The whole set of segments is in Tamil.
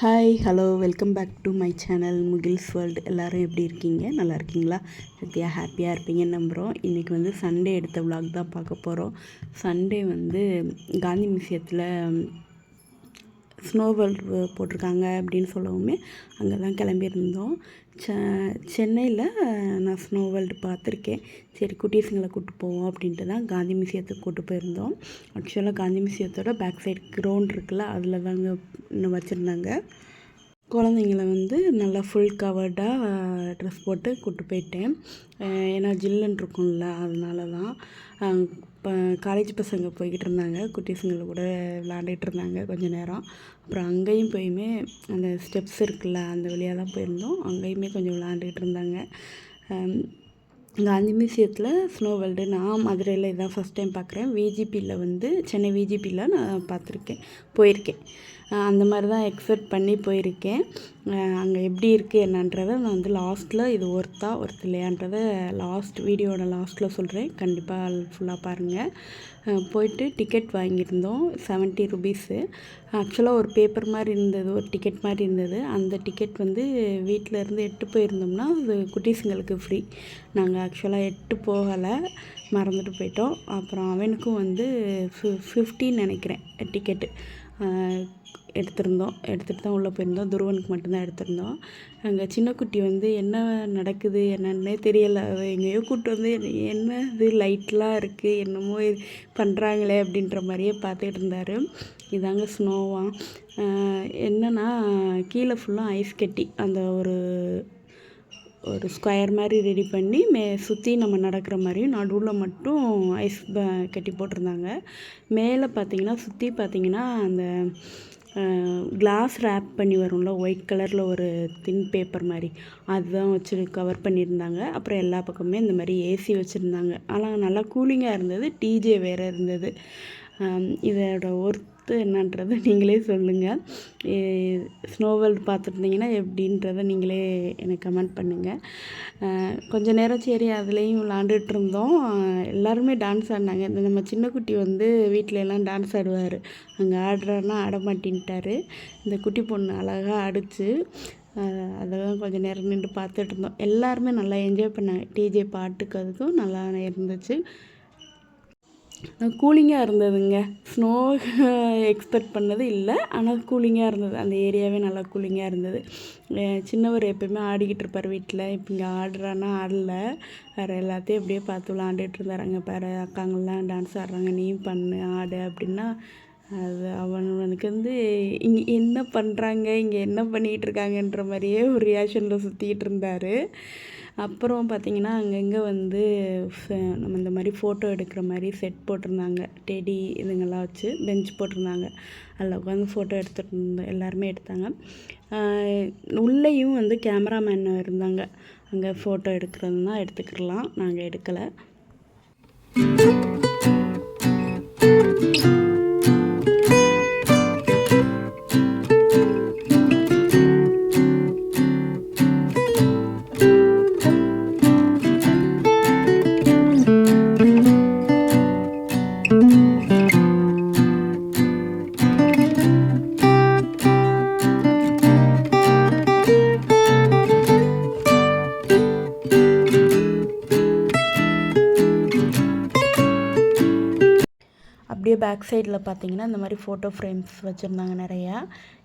Hi hello welcome back to my channel Mugil's world. எல்லோரும் எப்படி இருக்கீங்க? நல்லா இருக்கீங்களா? ஹாப்பியாக இருப்பீங்கன்னு நம்புகிறோம். இன்றைக்கி வந்து சண்டே எடுத்த விலாக் தான் பார்க்க போகிறோம். சண்டே வந்து காந்தி மியூசியத்தில் ஸ்னோ வேர்ல்டு போட்டிருக்காங்க அப்படின்னு சொல்லவுமே அங்கே தான் கிளம்பியிருந்தோம். சென்னையில் நான் ஸ்னோ வேர்ல்டு பார்த்துருக்கேன். சரி குட்டீஸுங்களை கூப்பிட்டு போவோம் அப்படின்ட்டு தான் காந்தி மியூசியத்துக்கு கூப்பிட்டு போயிருந்தோம். ஆக்சுவலாக காந்தி மியூசியத்தோட பேக் சைடு கிரவுண்ட் இருக்குல்ல, அதில் தாங்க இன்னும் வச்சுருந்தாங்க. குழந்தைங்கள வந்து நல்லா ஃபுல் கவர்டாக ட்ரெஸ் போட்டு கூப்பிட்டு போயிட்டேன். ஏன்னா ஜில்லுன்னு இருக்கும்ல, அதனால தான். இப்போ காலேஜ் பசங்க போய்கிட்டு இருந்தாங்க, குட்டீஸுங்களை கூட விளாண்டுட்டு இருந்தாங்க கொஞ்சம் நேரம். அப்புறம் அங்கேயும் போயுமே அந்த ஸ்டெப்ஸ் இருக்குல்ல, அந்த வழியாக தான் போயிருந்தோம். அங்கேயுமே கொஞ்சம் விளாண்டுக்கிட்டு இருந்தாங்க. காந்தி மியூசியத்தில் ஸ்னோ வேர்ல்டு நான் மதுரையில் இதான் ஃபஸ்ட் டைம் பார்க்குறேன். விஜிபியில் வந்து சென்னை விஜிபியில் நான் போயிருக்கேன். அந்த மாதிரி தான் எக்ஸ்பெக்ட் பண்ணி போயிருக்கேன். அங்கே எப்படி இருக்குது என்னன்றதை நான் வந்து லாஸ்ட்டில் இது ஒர்த் இல்லையான்றதை வீடியோட லாஸ்ட்டில் சொல்கிறேன். கண்டிப்பாக ஃபுல்லாக பாருங்கள். போயிட்டு டிக்கெட் வாங்கியிருந்தோம் 70 ருபீஸு. ஆக்சுவலாக ஒரு பேப்பர் மாதிரி இருந்தது, ஒரு டிக்கெட் மாதிரி இருந்தது. அந்த டிக்கெட் வந்து வீட்டில் இருந்து எட்டு போயிருந்தோம்னா அது குட்டீஸுங்களுக்கு ஃப்ரீ. நாங்கள் ஆக்சுவலாக எட்டு போகலை, மறந்துட்டு போயிட்டோம். அப்புறம் அவனுக்கும் வந்து 15 நினைக்கிறேன் டிக்கெட்டு எடுத்துகிட்டு தான் உள்ளே போயிருந்தோம். துருவனுக்கு மட்டும்தான் எடுத்திருந்தோம். அங்கே சின்ன குட்டி வந்து என்ன நடக்குது என்னன்னே தெரியலை. எங்கேயோ கூப்பிட்டு வந்து என்ன இது லைட்லாம் இருக்குது, என்னமோ பண்ணுறாங்களே அப்படின்ற மாதிரியே பார்த்துக்கிட்டு இருந்தார். இதாங்க ஸ்னோவாக என்னென்னா கீழே ஃபுல்லாக ஐஸ் கட்டி அந்த ஒரு ஸ்கொயர் மாதிரி ரெடி பண்ணி சுற்றி நம்ம நடக்கிற மாதிரியும் நடுவில் மட்டும் ஐஸ் கட்டி போட்டிருந்தாங்க. மேலே பார்த்திங்கன்னா சுற்றி பார்த்திங்கன்னா அந்த கிளாஸ் ரேப் பண்ணி வரும்ல, ஒயிட் கலரில் ஒரு தின் பேப்பர் மாதிரி, அதுதான் வச்சு கவர் பண்ணியிருந்தாங்க. அப்புறம் எல்லா பக்கமே இந்த மாதிரி ஏசி வச்சுருந்தாங்க. ஆனால் நல்லா கூலிங்காக இருந்தது. டிஜே வேறு இருந்தது. இதோட என்னன்றதை நீங்களே சொல்லுங்கள். ஸ்னோ வேர்ல்டு பார்த்துருந்தீங்கன்னா எப்படின்றத நீங்களே எனக்கு கமெண்ட் பண்ணுங்கள். கொஞ்சம் நேரம் சரி அதுலேயும் விளாண்டுட்டு இருந்தோம். எல்லாருமே டான்ஸ் ஆடினாங்க. இந்த நம்ம சின்ன குட்டி வந்து வீட்டில எல்லாம் டான்ஸ் ஆடுவார். அங்கே ஆடுறான்னா ஆட மாட்டேன்ட்டார். இந்த குட்டி பொண்ணு அழகாக ஆடிச்சு. அதெல்லாம் கொஞ்சம் நேரம் நின்று பார்த்துட்டு இருந்தோம். எல்லாருமே நல்லா என்ஜாய் பண்ணாங்க. டிஜே பாட்டுக்கு அதுக்கும் நல்லா இருந்துச்சு. கூலிங்காக இருந்ததுங்க. ஸ்னோ எக்ஸ்பெக்ட் பண்ணது இல்லை, ஆனால் கூலிங்காக இருந்தது. அந்த ஏரியாவே நல்லா கூலிங்காக இருந்தது. சின்னவர் எப்போயுமே ஆடிக்கிட்டு இருப்பார் வீட்டில். இப்போ இங்கே ஆடுறான்னா ஆடலை, வேறு எல்லாத்தையும் அப்படியே பார்த்து விளாண்டுட்டு இருந்தார். அங்கே பாரு அக்காங்கள்லாம் டான்ஸ் ஆடுறாங்க, நீயும் பண்ணு ஆடு அப்படின்னா அது அவனுக்கு வந்து இங்கே என்ன பண்ணுறாங்க, இங்கே என்ன பண்ணிகிட்டு இருக்காங்கன்ற மாதிரியே ஒரு ரியாக்ஷனில் சுற்றிக்கிட்டு இருந்தார். அப்புறம் பார்த்திங்கன்னா அங்கங்கே வந்து நம்ம இந்த மாதிரி ஃபோட்டோ எடுக்கிற மாதிரி செட் போட்டிருந்தாங்க. டெடி இதுங்கெல்லாம் வச்சு பெஞ்ச் போட்டிருந்தாங்க. அதில் உட்காந்து ஃபோட்டோ எடுத்துகிட்டு இருந்தோம். எல்லாருமே எடுத்தாங்க. உள்ளேயும் வந்து கேமராமேன் இருந்தாங்க. அங்கே ஃபோட்டோ எடுக்கிறதுனா எடுத்துக்கலாம், நாங்கள் எடுக்கலை. அப்படியே பேக் சைடில் பார்த்தீங்கன்னா இந்த மாதிரி ஃபோட்டோ ஃப்ரேம்ஸ் வச்சுருந்தாங்க நிறையா.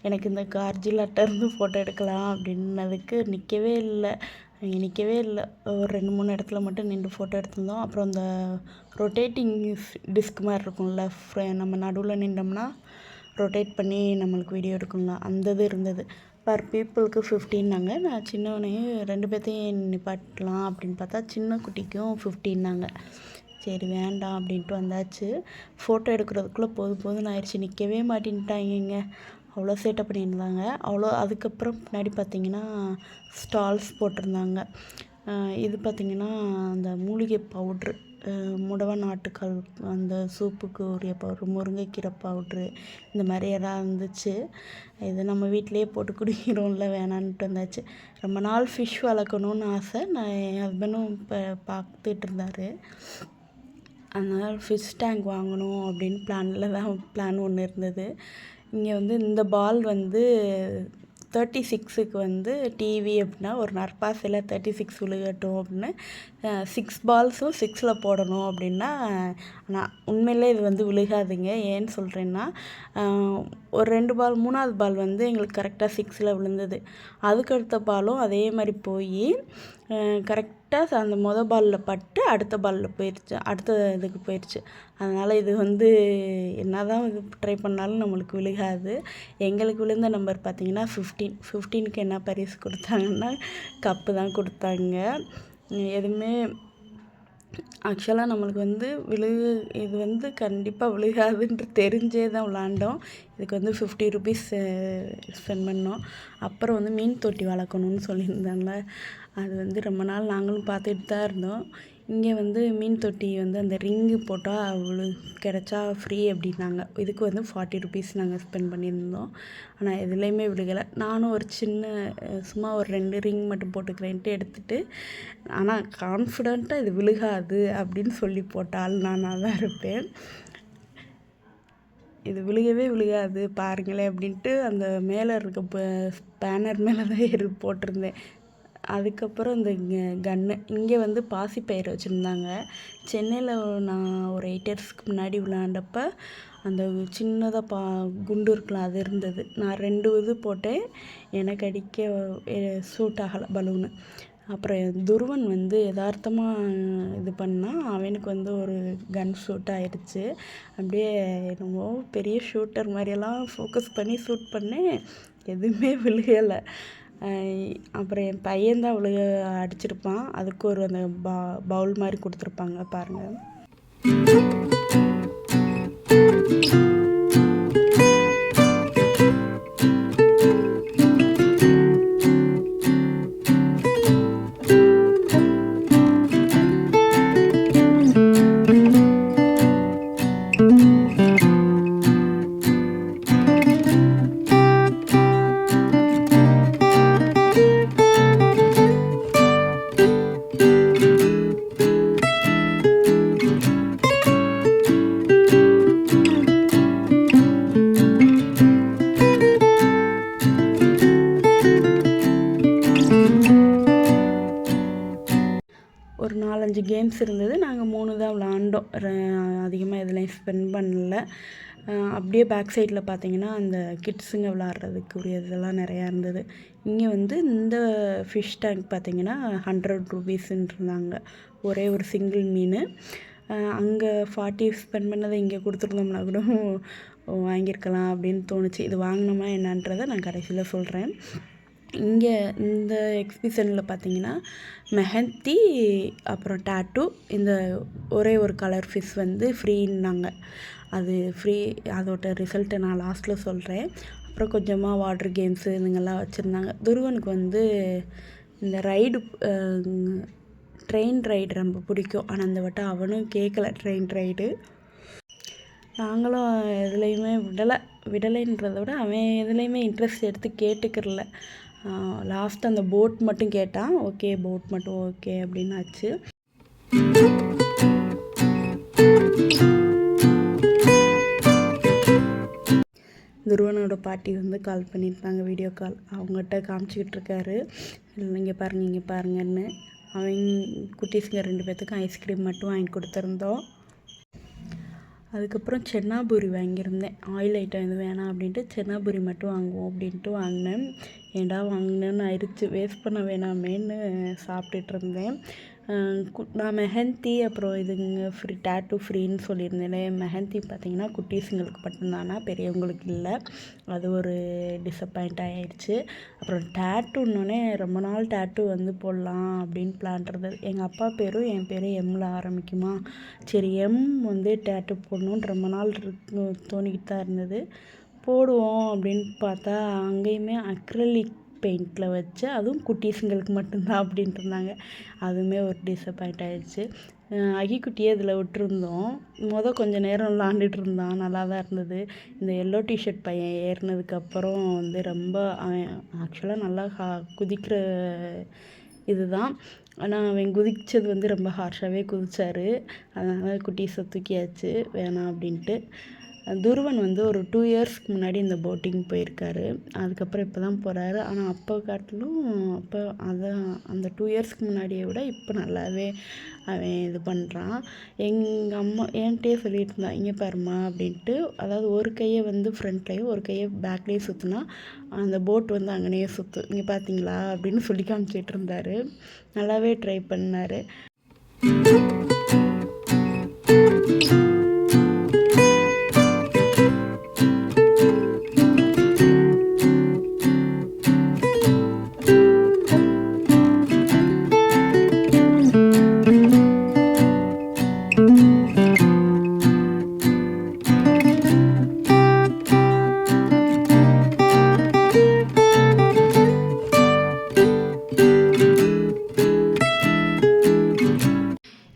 எனக்கு இந்த கார்ஜிலாட்டேருந்து ஃபோட்டோ எடுக்கலாம் அப்படின்னதுக்கு நிற்கவே இல்லை. ஒரு 2-3 இடத்துல மட்டும் நின்று ஃபோட்டோ எடுத்திருந்தோம். அப்புறம் இந்த ரொட்டேட்டிங் டிஸ்க் மாதிரி இருக்கும்ல, நம்ம நடுவில் நின்றோம்னா ரொட்டேட் பண்ணி நம்மளுக்கு வீடியோ எடுக்கணும்ல, அந்த இது இருந்தது. பர் பீப்புளுக்கு 15நாங்க. நான் சின்னவனையும் 2 பேர்த்தையும் நிப்பாட்டலாம் அப்படின்னு பார்த்தா சின்ன குட்டிக்கும் 15நாங்க. சரி வேண்டாம் அப்படின்ட்டு வந்தாச்சு. ஃபோட்டோ எடுக்கிறதுக்குள்ளே போதும்னு ஆயிடுச்சு. நிற்கவே மாட்டேன்ட்டாங்க. அவ்வளோ சேட்டை பண்ணியிருந்தாங்க. அதுக்கப்புறம் பின்னாடி பார்த்திங்கன்னா ஸ்டால்ஸ் போட்டிருந்தாங்க. இது பார்த்திங்கன்னா அந்த மூலிகை பவுட்ரு, முடவ நாட்டுக்கால் அந்த சூப்புக்கு உரிய பவுட்ரு, முருங்கைக்கீரை பவுட்ரு, இந்த மாதிரி எல்லாம் இருந்துச்சு. இது நம்ம வீட்டிலையே போட்டு குடிக்கிறோம்ல, வேணான்ட்டு வந்தாச்சு. ரொம்ப நாள் ஃபிஷ் வளர்க்கணுன்னு ஆசை. என் ஹஸ்பண்டும் இப்போ பார்த்துட்டு இருந்தார். அதனால் ஃபிஷ் டேங்க் வாங்கணும் அப்படின்னு பிளான் ஒன்று இருந்தது. இங்கே வந்து இந்த பால் வந்து 36க்கு வந்து டிவி அப்படின்னா ஒரு நற்பாசையில் 36 விழுகட்டும் அப்படின்னு 6 பால்ஸும் 6ல் போடணும் அப்படின்னா, ஆனால் உண்மையிலே இது வந்து விழுகாதுங்க. ஏன்னு சொல்கிறேன்னா, ஒரு 2 பால் 3வது பால் வந்து எங்களுக்கு கரெக்டாக 6ல் விழுந்தது. அதுக்கடுத்த பாலும் அதே மாதிரி போய் கரெக்டாக அந்த பாலில் பட்டு அடுத்த பாலில் போயிடுச்சு, அடுத்த இதுக்கு போயிடுச்சு. அதனால் இது வந்து என்ன தான் இது ட்ரை பண்ணாலும் நம்மளுக்கு விழுகாது. எங்களுக்கு விழுந்த நம்பர் பார்த்திங்கன்னா 15க்கு என்ன பரிசு கொடுத்தாங்கன்னா கப்பு தான் கொடுத்தாங்க. எதுவுமே ஆக்சுவலாக நம்மளுக்கு வந்து இது வந்து கண்டிப்பாக விழுகாதுன்ற தெரிஞ்சே தான் விளாண்டோம். இதுக்கு வந்து 50 ருபீஸ் ஸ்பெண்ட் பண்ணோம். அப்புறம் வந்து மீன் தொட்டி வளர்க்கணும்னு சொல்லியிருந்தாங்க. அது வந்து ரொம்ப நாள் நாங்களும் பார்த்துட்டு தான் இருந்தோம். இங்கே வந்து மீன் தொட்டி வந்து அந்த ரிங்கு போட்டால் கிடச்சா ஃப்ரீ அப்படின்னாங்க. இதுக்கு வந்து 40 ருபீஸ் நாங்கள் ஸ்பெண்ட் பண்ணியிருந்தோம். ஆனால் எதுலேயுமே விழுகலை. நானும் ஒரு சின்ன சும்மா ஒரு 2 ரிங் மட்டும் போட்டுக்கிறேன்ட்டு எடுத்துகிட்டு, ஆனால் கான்ஃபிடெண்ட்டாக இது விழுகாது அப்படின்னு சொல்லி போட்டால் நானாக தான் இருப்பேன். இது விழுகவே விழுகாது பாருங்களேன் அப்படின்ட்டு அந்த மேலே இருக்க பேனர் மேலே தான் போட்டிருந்தேன். அதுக்கப்புறம் இந்த கன்னு இங்கே வந்து பாசிப்பயிறு வச்சுருந்தாங்க. சென்னையில் நான் ஒரு 8 இயர்ஸ்க்கு முன்னாடி விளையாண்டப்ப அந்த சின்னதாக குண்டு இருக்கலாம் அது இருந்தது. நான் 2 இது போட்டேன். எனக்கு அடிக்க சூட் ஆகலை பலூனு. அப்புறம் துருவன் வந்து யதார்த்தமாக இது பண்ணால் அவனுக்கு வந்து ஒரு கன் ஷூட் ஆயிடுச்சு. அப்படியே என்னமோ பெரிய ஷூட்டர் மாதிரியெல்லாம் ஃபோக்கஸ் பண்ணி ஷூட் பண்ணேன். எதுவுமே விழுகலை. அப்புறம் என் பையன்தான் அடிச்சிருப்பான். அதுக்கு ஒரு அந்த பவுல் மாதிரி கொடுத்துருப்பாங்க பாருங்கள். ஒரு 4-5 கேம்ஸ் இருந்தது. நாங்கள் 3 தான் விளாண்டோம். அதிகமாக எதுலையும் ஸ்பெண்ட் பண்ணல. அப்படியே பேக் சைடில் பார்த்தீங்கன்னா அந்த கிட்ஸுங்க விளாட்றதுக்குரிய இதெல்லாம் நிறையா இருந்தது. இங்கே வந்து இந்த ஃபிஷ் டேங்க் பார்த்தீங்கன்னா 100 ருபீஸ்ன்னு இருந்தாங்க. ஒரே ஒரு சிங்கிள் மீன். அங்கே 40 ஸ்பெண்ட் பண்ணதை இங்கே கொடுத்துருந்தோம்னா கூட வாங்கியிருக்கலாம் அப்படின்னு தோணுச்சு. இது வாங்கினோமா என்னன்றதை நான் கடைசியில் சொல்கிறேன். இங்கே இந்த எக்ஸிபிஷனில் பார்த்தீங்கன்னா மெஹந்தி அப்புறம் டாட்டூ இந்த ஒரே ஒரு கலர் ஃபிஷ் வந்து ஃப்ரீன்னாங்க. அது ஃப்ரீ. அதோட ரிசல்ட்டை நான் லாஸ்ட்டில் சொல்கிறேன். அப்புறம் கொஞ்சமாக வாட்டர் கேம்ஸு இதுங்கெல்லாம் வச்சுருந்தாங்க. துருவனுக்கு வந்து இந்த ட்ரெயின் ரைடு ரொம்ப பிடிக்கும். ஆனால் அந்த வட்டம் அவனும் கேட்கல ட்ரெயின் ரைடு. நாங்களும் எதுலேயுமே விடலைன்றதை விட அவன் எதுலேயுமே இன்ட்ரெஸ்ட் எடுத்து கேட்டுக்கிறல. லாஸ்ட் அந்த போட் மட்டும் கேட்டான். ஓகே போட் மட்டும் ஓகே அப்படின்னு ஆச்சு. துருவனோட பாட்டி வந்து கால் பண்ணியிருந்தாங்க, வீடியோ கால். அவங்ககிட்ட காமிச்சிக்கிட்டு இருக்காரு, இங்கே பாருங்கள் இங்கே பாருங்கன்னு. குட்டீஸுங்க 2 பேர்த்துக்கும் ஐஸ்கிரீம் மட்டும் வாங்கி கொடுத்துருந்தோம். அதுக்கப்புறம் சென்னாபூரி வாங்கியிருந்தேன். ஆயில் ஐட்டம் எதுவும் வேணாம் அப்படின்ட்டு சென்னாபூரி மட்டும் வாங்குவோம் அப்படின்ட்டு வாங்கினேன். ஏண்டா வாங்கினேன்னு ஆயிடுச்சு, வேஸ்ட் பண்ண வேணாமேன்னு சாப்பிட்டுட்டு இருந்தேன். நான் மெஹந்தி அப்புறம் இதுங்க ஃப்ரீ டாட்டூ ஃப்ரீன்னு சொல்லியிருந்தேனே. மெஹந்தி பார்த்திங்கன்னா குட்டீஸுங்களுக்கு மட்டும்தானா, பெரியவங்களுக்கு இல்லை. அது ஒரு டிசப்பாயிண்ட் ஆகிடுச்சு. அப்புறம் டாட்டூன்னொன்னே ரொம்ப நாள் டாட்டூ வந்து போடலாம் அப்படின்னு பிளான் இருந்தது. எங்கள் அப்பா பேரும் என் பேரும் எம்மில் ஆரம்பிக்குமா, சரி எம் வந்து டாட்டூ போடணுன்னு ரொம்ப நாள் தோணிக்கிட்டு தான் இருந்தது. போடுவோம் அப்படின்னு பார்த்தா அங்கேயுமே அக்ரலிக் பெயிண்டில் வச்சு அதுவும் குட்டீஸுங்களுக்கு மட்டும்தான் அப்படின்ட்டு இருந்தாங்க. அதுவுமே ஒரு டிசப்பாயிண்ட் ஆகிடுச்சு. அகிக்குட்டியே இதில் விட்டுருந்தோம். கொஞ்சம் நேரம் விளாண்டுட்டு இருந்தான், நல்லா தான் இருந்தது. இந்த எல்லோ டிஷர்ட் பையன் ஏறினதுக்கப்புறம் வந்து ரொம்ப ஆக்சுவலாக நல்லா குதிக்கிற இதுதான். ஆனால் அவன் குதித்தது வந்து ரொம்ப ஹார்ஷாகவே குதித்தார். அதனால் குட்டீஸை தூக்கியாச்சு வேணாம் அப்படின்ட்டு. துருவன் வந்து ஒரு 2 இயர்ஸ்க்கு முன்னாடி இந்த போட்டிங் போயிருக்காரு. அதுக்கப்புறம் இப்போ தான் போகிறாரு. ஆனால் அப்போ காட்டிலும் அப்போ அதான் அந்த 2 இயர்ஸ்க்கு முன்னாடியை விட இப்போ நல்லாவே அவன் இது பண்ணுறான். எங்கள் அம்மா என்கிட்டயே சொல்லிட்டு இருந்தான், இங்கே பாருமா அப்படின்ட்டு. அதாவது ஒரு கையை வந்து ஃப்ரண்ட்லேயும் ஒரு கையை பேக்லேயும் சுற்றுனா அந்த போட் வந்து அங்கேயே சுற்று, இங்கே பார்த்தீங்களா அப்படின்னு சொல்லி காமிச்சிட்டு இருந்தார். நல்லாவே ட்ரை பண்ணார்.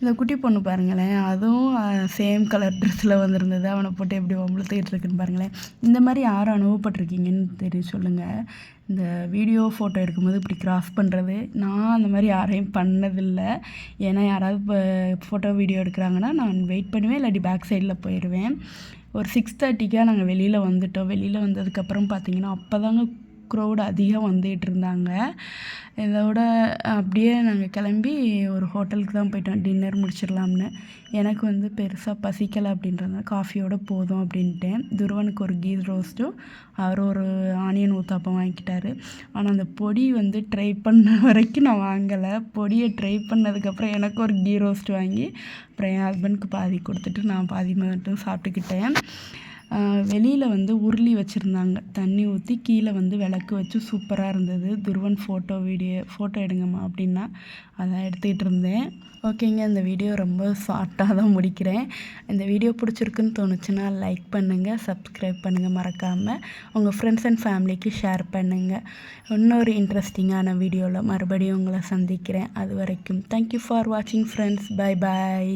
இந்த குட்டி பொண்ணு பாருங்களேன், அதுவும் சேம் கலர் ட்ரெஸ்ஸில் வந்திருந்தது. அவனை போட்டு எப்படி வம்பளுத்துக்கிட்டு இருக்குன்னு பாருங்களேன். இந்த மாதிரி யார் அனுபவப்பட்டிருக்கீங்கன்னு தெரியும் சொல்லுங்கள். இந்த வீடியோ ஃபோட்டோ எடுக்கும்போது இப்படி க்ராஸ் பண்ணுறது, நான் அந்த மாதிரி யாரையும் பண்ணதில்லை. ஏன்னா யாராவது இப்போ ஃபோட்டோ வீடியோ எடுக்கிறாங்கன்னா நான் வெயிட் பண்ணுவேன், இல்லாட்டி பேக் சைடில் போயிடுவேன். ஒரு 6:30க்காக நாங்கள் வெளியில் வந்துட்டோம். வெளியில் வந்ததுக்கப்புறம் பார்த்திங்கன்னா அப்போ தாங்க க்ரௌட் அதிகம் வந்துகிட்டு இருந்தாங்க. இதோட அப்படியே நாங்கள் கிளம்பி ஒரு ஹோட்டலுக்கு தான் போயிட்டோம் டின்னர் முடிச்சிடலாம்னு. எனக்கு வந்து பெருசாக பசிக்கலை அப்படின்றதுனால காஃபியோடு போதும் அப்படின்ட்டேன். துருவனுக்கு ஒரு கீ ரோஸ்ட்டும் அவர் ஒரு ஆனியன் ஊத்தாப்பம் வாங்கிக்கிட்டாரு. ஆனால் அந்த பொடி வந்து ட்ரை பண்ண வரைக்கும் நான் வாங்கலை. பொடியை ட்ரை பண்ணதுக்கப்புறம் எனக்கு ஒரு கீ ரோஸ்ட் வாங்கி அப்புறம் என் ஹஸ்பண்டுக்கு பாதி கொடுத்துட்டு நான் பாதி மட்டும் சாப்பிட்டுக்கிட்டேன். வெளியில் வந்து உருளி வச்சுருந்தாங்க, தண்ணி ஊற்றி கீழே வந்து விளக்கு வச்சு சூப்பராக இருந்தது. துருவன் ஃபோட்டோ எடுங்கம்மா அப்படின்னா அதான் எடுத்துக்கிட்டு இருந்தேன். ஓகேங்க, இந்த வீடியோ ரொம்ப ஷார்ட்டாக தான் முடிக்கிறேன். இந்த வீடியோ பிடிச்சிருக்குன்னு தோணுச்சுன்னா லைக் பண்ணுங்கள், சப்ஸ்கிரைப் பண்ணுங்கள் மறக்காமல். உங்கள் ஃப்ரெண்ட்ஸ் அண்ட் ஃபேமிலிக்கு ஷேர் பண்ணுங்கள். இன்னொரு இன்ட்ரெஸ்டிங்கான வீடியோவில் மறுபடியும் உங்களை சந்திக்கிறேன். அது வரைக்கும் தேங்க்யூ ஃபார் வாட்சிங் ஃப்ரெண்ட்ஸ். Bye bye.